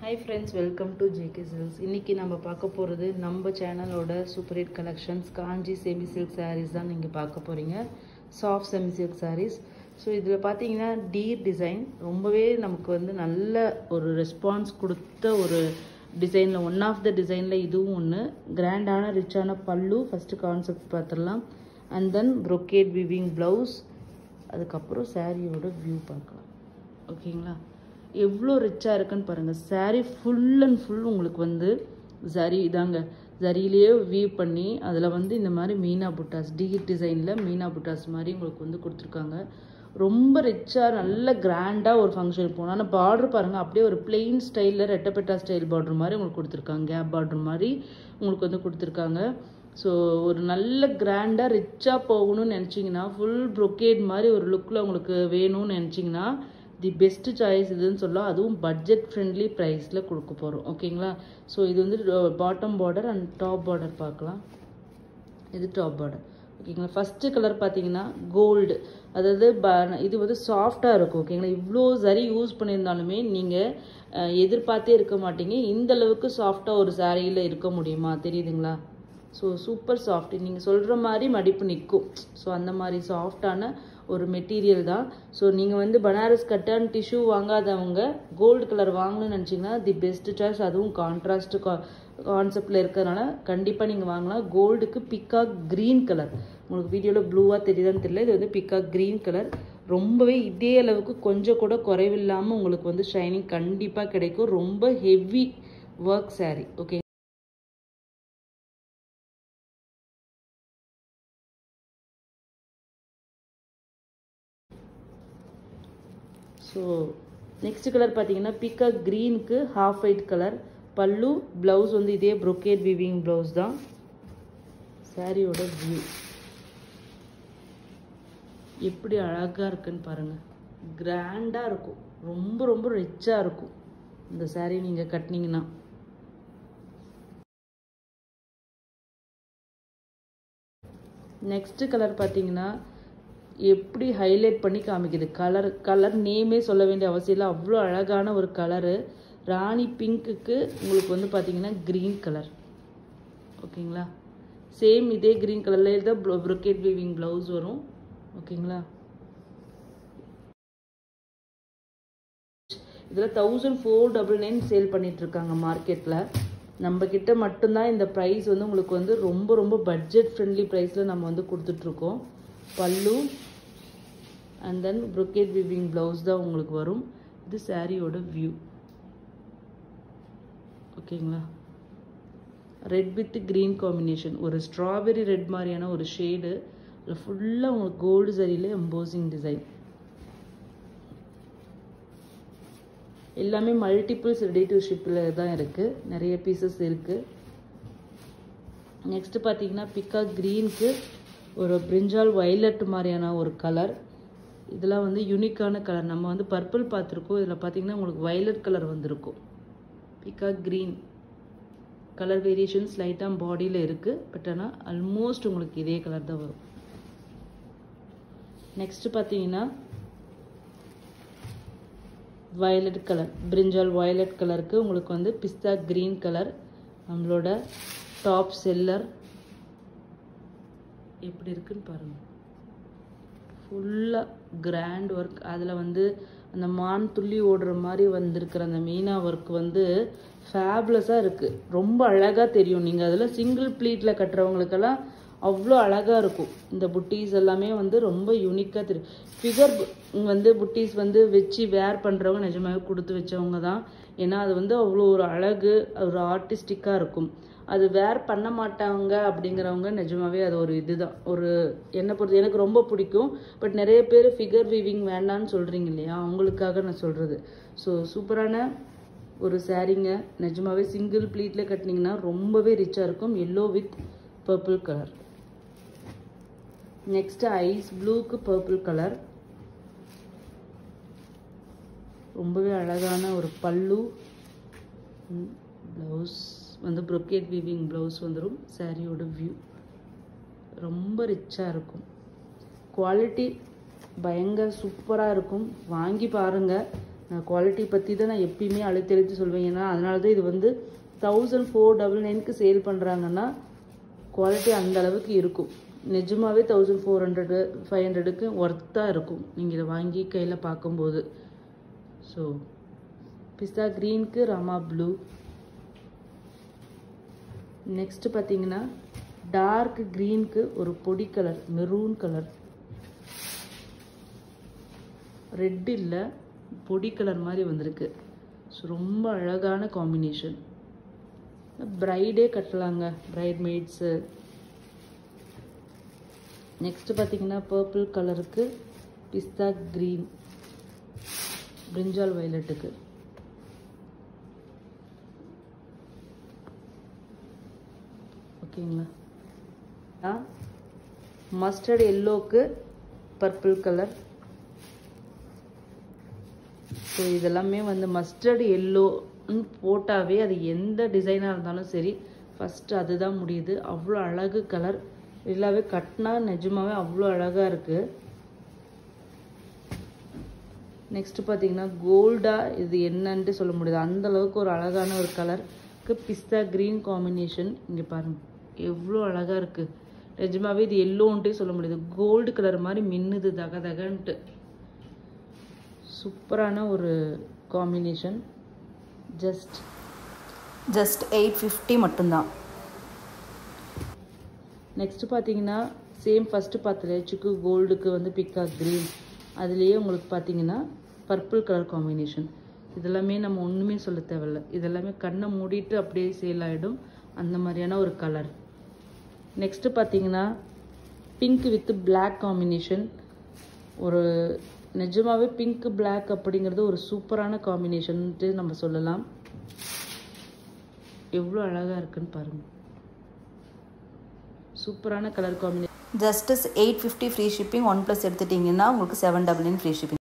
Hi friends, welcome to JK Silks. இன்னைக்கு நம்ம பார்க்க போறது நம்ம சேனலோட சூப்பர் ஹிட் கலெக்ஷன்ஸ் காஞ்சி செமி சில்க் sarees தான் நீங்க பார்க்க போறீங்க. Soft semi silk sarees. So இதில் பார்த்தீங்கன்னா டீர் டிசைன் ரொம்பவே நமக்கு வந்து நல்ல ஒரு ரெஸ்பான்ஸ் கொடுத்த ஒரு டிசைனில் ஒன் ஆஃப் த டிசைனில் இதுவும் ஒன்று. கிராண்டான ரிச்சான பல்லு ஃபஸ்ட்டு கான்செப்ட் பார்த்துடலாம். And then brocade weaving blouse, அதுக்கப்புறம் சாரியோட வியூ பார்க்கலாம். ஓகேங்களா, எவ்வளோ ரிச்சாக இருக்குன்னு பாருங்கள். சாரீ ஃபுல் அண்ட் ஃபுல் உங்களுக்கு வந்து ஜரி இதாங்க, ஜரியிலேயே வீவ் பண்ணி அதில் வந்து இந்த மாதிரி மீனா புட்டாஸ் டீர் டிசைனில் மீனா புட்டாஸ் மாதிரி உங்களுக்கு வந்து கொடுத்துருக்காங்க. ரொம்ப ரிச்சாக நல்ல கிராண்டாக ஒரு ஃபங்க்ஷன் போகணும். ஆனால் பார்டர் பாருங்கள், அப்படியே ஒரு பிளெயின் ஸ்டைலில் ரெட்டப்பெட்டா ஸ்டைல் பார்டர் மாதிரி உங்களுக்கு கொடுத்துருக்காங்க. கேப் பார்டர் மாதிரி உங்களுக்கு வந்து கொடுத்துருக்காங்க. ஸோ ஒரு நல்ல கிராண்டாக ரிச்சாக போகணும்னு நினச்சிங்கன்னா, ஃபுல் brocade மாதிரி ஒரு லுக்கில் உங்களுக்கு வேணும்னு நினச்சிங்கன்னா தி பெஸ்ட் சாய்ஸ் இதுன்னு சொல்லலாம். அதுவும் பட்ஜெட் ஃப்ரெண்ட்லி ப்ரைஸில் கொடுக்க போகிறோம். ஓகேங்களா, ஸோ இது வந்து bottom border and top border பார்க்கலாம். இது டாப் பார்டர். ஓகேங்களா, ஃபஸ்ட்டு கலர் பார்த்தீங்கன்னா கோல்டு, அதாவது இது வந்து சாஃப்டாக இருக்கும். ஓகேங்களா, இவ்வளோ சரி யூஸ் பண்ணியிருந்தாலுமே நீங்கள் எதிர்பார்த்தே இருக்க மாட்டீங்க இந்த அளவுக்கு சாஃப்டாக ஒரு சாரியில் இருக்க முடியுமா, தெரியுதுங்களா? ஸோ சூப்பர் சாஃப்ட், நீங்கள் சொல்கிற மாதிரி மடிப்பு நிற்கும். ஸோ அந்த மாதிரி சாஃப்டான ஒரு மெட்டீரியல் தான். ஸோ நீங்கள் வந்து பனாரஸ் கட்டன் டிஷ்யூ வாங்காதவங்க கோல்டு கலர் வாங்கணும்னு நினச்சிங்கன்னா தி பெஸ்ட் சாய்ஸ். அதுவும் கான்ட்ராஸ்ட் கான்செப்டில் இருக்கிறதுனால கண்டிப்பாக நீங்கள் வாங்கலாம். கோல்டுக்கு பிக்காக் க்ரீன் கலர், உங்களுக்கு வீடியோவில் ப்ளூவாக தெரியுதான்னு தெரியல, இது வந்து பிக்காக் க்ரீன் கலர். ரொம்பவே இதே அளவுக்கு கொஞ்சம் கூட குறைவில்லாமல் உங்களுக்கு வந்து ஷைனிங் கண்டிப்பாக கிடைக்கும். ரொம்ப heavy work sari. Okay, so next colour பார்த்தீங்கன்னா பிக்காக் க்ரீனுக்கு ஹாஃப் ஒயிட் கலர் பல்லு. ப்ளவுஸ் வந்து இதே brocade weaving ப்ளவுஸ் தான். சாரியோட வியூ எப்படி அழகாக இருக்குன்னு பாருங்கள். கிராண்டாக இருக்கும், ரொம்ப ரொம்ப ரிச்சாக இருக்கும் இந்த சாரீ நீங்கள் கட்டினீங்கன்னா. நெக்ஸ்ட் கலர் பார்த்தீங்கன்னா எப்படி ஹைலைட் பண்ணி காமிக்குது. கலர் நேமே சொல்ல வேண்டிய அவசியம் இல்லை, அவ்வளோ அழகான ஒரு கலரு. ராணி பிங்க்குக்கு உங்களுக்கு வந்து பார்த்தீங்கன்னா க்ரீன் கலர். ஓகேங்களா, சேம் இதே க்ரீன் கலர்லேயே தான் brocade weaving ப்ளவுஸ் வரும். ஓகேங்களா, இதில் 1499 சேல் பண்ணிகிட்ருக்காங்க மார்க்கெட்டில். நம்ம கிட்ட மட்டும்தான் இந்த ப்ரைஸ் வந்து உங்களுக்கு வந்து ரொம்ப ரொம்ப பட்ஜெட் ஃப்ரெண்ட்லி ப்ரைஸில் நம்ம வந்து கொடுத்துட்ருக்கோம். பல்லு and then brocade weaving blouse தான் உங்களுக்கு வரும். இது சாரியோட வியூ. ஓகேங்களா, ரெட் வித் க்ரீன் காம்பினேஷன், ஒரு ஸ்ட்ராபெரி ரெட் மாதிரியான ஒரு ஷேடு. அதில் ஃபுல்லாக உங்களுக்கு கோல்டு சரியில் எம்போசிங் டிசைன். எல்லாமே மல்டிபிள்ஸ் ரெடி டு ஷிப்பில் தான் இருக்குது, நிறைய பீசஸ் இருக்குது. நெக்ஸ்ட்டு பார்த்தீங்கன்னா பிக்காக் க்ரீனுக்கு ஒரு பிரிஞ்சால் வயலட் மாதிரியான ஒரு கலர். இதெல்லாம் வந்து யூனிக்கான கலர். நம்ம வந்து பர்பிள் பார்த்துருக்கோம், இதில் பார்த்தீங்கன்னா உங்களுக்கு வயலட் கலர் வந்திருக்கும். பிக்காக் க்ரீன் கலர் வேரியேஷன்ஸ் லைட்டாக பாடியில் இருக்குது, பட் ஆனால் ஆல்மோஸ்ட் உங்களுக்கு இதே கலர் தான் வரும். நெக்ஸ்ட்டு பார்த்தீங்கன்னா வயலட் கலர், பிரிஞ்சால் வயலட் கலருக்கு உங்களுக்கு வந்து பிஸ்தா க்ரீன் கலர். நம்மளோட டாப் செல்லர் எப்படி இருக்குன்னு பாருங்கள். ஃபுல்லாக கிராண்ட் ஒர்க், அதில் வந்து அந்த மான் துள்ளி ஓடுற மாதிரி வந்திருக்கிற அந்த மீனா ஒர்க் வந்து ஃபேப்லஸாக இருக்குது. ரொம்ப அழகாக தெரியும். நீங்கள் அதில் சிங்கிள் ப்ளீட்டில் கட்டுறவங்களுக்கெல்லாம் அவ்வளோ அழகாக இருக்கும். இந்த புட்டீஸ் எல்லாமே வந்து ரொம்ப யூனிக்காக தெரியும். ஃபிகர் வந்து புட்டீஸ் வந்து வச்சு வேர் பண்ணுறவங்க நிஜமாகவே கொடுத்து வச்சவங்க தான். ஏன்னா அது வந்து அவ்வளோ ஒரு அழகு, ஒரு ஆர்டிஸ்டிக்காக இருக்கும். அது வேர் பண்ண மாட்டாங்க அப்படிங்கிறவங்க நிஜமாகவே அது ஒரு இதுதான். ஒரு என்னை பொறுத்து எனக்கு ரொம்ப பிடிக்கும். பட் நிறைய பேர் ஃபிகர் வீவிங் வேண்டான்னு சொல்கிறீங்க இல்லையா, அவங்களுக்காக நான் சொல்கிறது. ஸோ சூப்பரான ஒரு சாரீங்க. நிஜமாகவே சிங்கிள் ப்ளீட்டில் கட்டினீங்கன்னா ரொம்பவே ரிச்சாக இருக்கும். Yellow with purple colour. Next ice ப்ளூக்கு பர்பிள் கலர். ரொம்பவே அழகான ஒரு பல்லு. ப்ளவுஸ் வந்து brocade weaving ப்ளவுஸ் வந்துடும். சாரியோட வியூ ரொம்ப ரிச்சாக இருக்கும். குவாலிட்டி பயங்கர சூப்பராக இருக்கும். வாங்கி பாருங்கள், நான் குவாலிட்டி பற்றி தான் நான் எப்பயுமே அழுத்தி சொல்வேன். ஏன்னா அதனால தான் இது வந்து 1499க்கு சேல் பண்ணுறாங்கன்னா குவாலிட்டி அந்த அளவுக்கு இருக்கும். நிஜமாகவே 1400 500க்கு ஒர்த்தாக இருக்கும் நீங்கள் இதை வாங்கி கையில் பார்க்கும்போது. ஸோ பிஸ்தா க்ரீனுக்கு ராமா ப்ளூ. நெக்ஸ்ட்டு பார்த்தீங்கன்னா டார்க் க்ரீனுக்கு ஒரு பொடி கலர் மெரூன் கலர். ரெட் இல்லை, பொடி கலர் மாதிரி வந்திருக்கு. ஸோ ரொம்ப அழகான காம்பினேஷன். பிரைடே கட்டலாங்க, பிரைட் மேட்ஸு. நெக்ஸ்ட் பார்த்தீங்கன்னா பர்பிள் கலருக்கு பிஸ்தா க்ரீன், பிரிஞ்சால் வயலட்டுக்கு. ஓகேங்களா. மஸ்டர்ட் எல்லோக்கு பர்பிள் கலர். ஸோ இதெல்லாமே வந்து மஸ்டர்ட் எல்லோன்னு போட்டாவே அது எந்த டிசைனாக இருந்தாலும் சரி ஃபஸ்ட்டு அதுதான் முடியுது. அவ்வளோ அழகு கலர். எல்லாமே கட்டினா நிஜமாவே அவ்வளோ அழகாக இருக்குது. நெக்ஸ்ட் பார்த்தீங்கன்னா கோல்டாக இது என்னன்ட்டு சொல்ல முடியாது, அந்தளவுக்கு ஒரு அழகான ஒரு கலருக்கு பிஸ்தா க்ரீன் காம்பினேஷன். இங்கே பாருங்கள் எவ்வளோ அழகாக இருக்குது. நிஜமாவே இது எல்லோன்ட்டே சொல்ல முடியாது, கோல்டு கலர் மாதிரி மின்னுது தக தகன்ட்டு. சூப்பரான ஒரு காம்பினேஷன். ஜஸ்ட் 850 மட்டும்தான். நெக்ஸ்ட்டு பார்த்தீங்கன்னா சேம் ஃபஸ்ட்டு பார்த்துல சிக்கு கோல்டுக்கு வந்து பிக்காக் க்ரீன், அதுலேயே உங்களுக்கு பார்த்தீங்கன்னா பர்பிள் கலர் காம்பினேஷன். இதெல்லாமே நம்ம ஒன்றுமே சொல்ல தேவையில்ல, இதெல்லாமே கண்ணை மூடிட்டு அப்படியே சேல் ஆகிடும் அந்த மாதிரியான ஒரு கலர். நெக்ஸ்ட்டு பார்த்தீங்கன்னா பிங்க் வித் பிளாக் காம்பினேஷன். ஒரு நிஜமாகவே பிங்க் பிளாக் அப்படிங்கிறது ஒரு சூப்பரான காம்பினேஷன்ட்டு நம்ம சொல்லலாம். எவ்வளோ அழகாக இருக்குன்னு பாருங்கள், சூப்பரான colour combination. Just 850 free shipping. 1+ எடுத்துட்டிங்கன்னா உங்களுக்கு 799 ஃப்ரீ ஷிப்பிங்.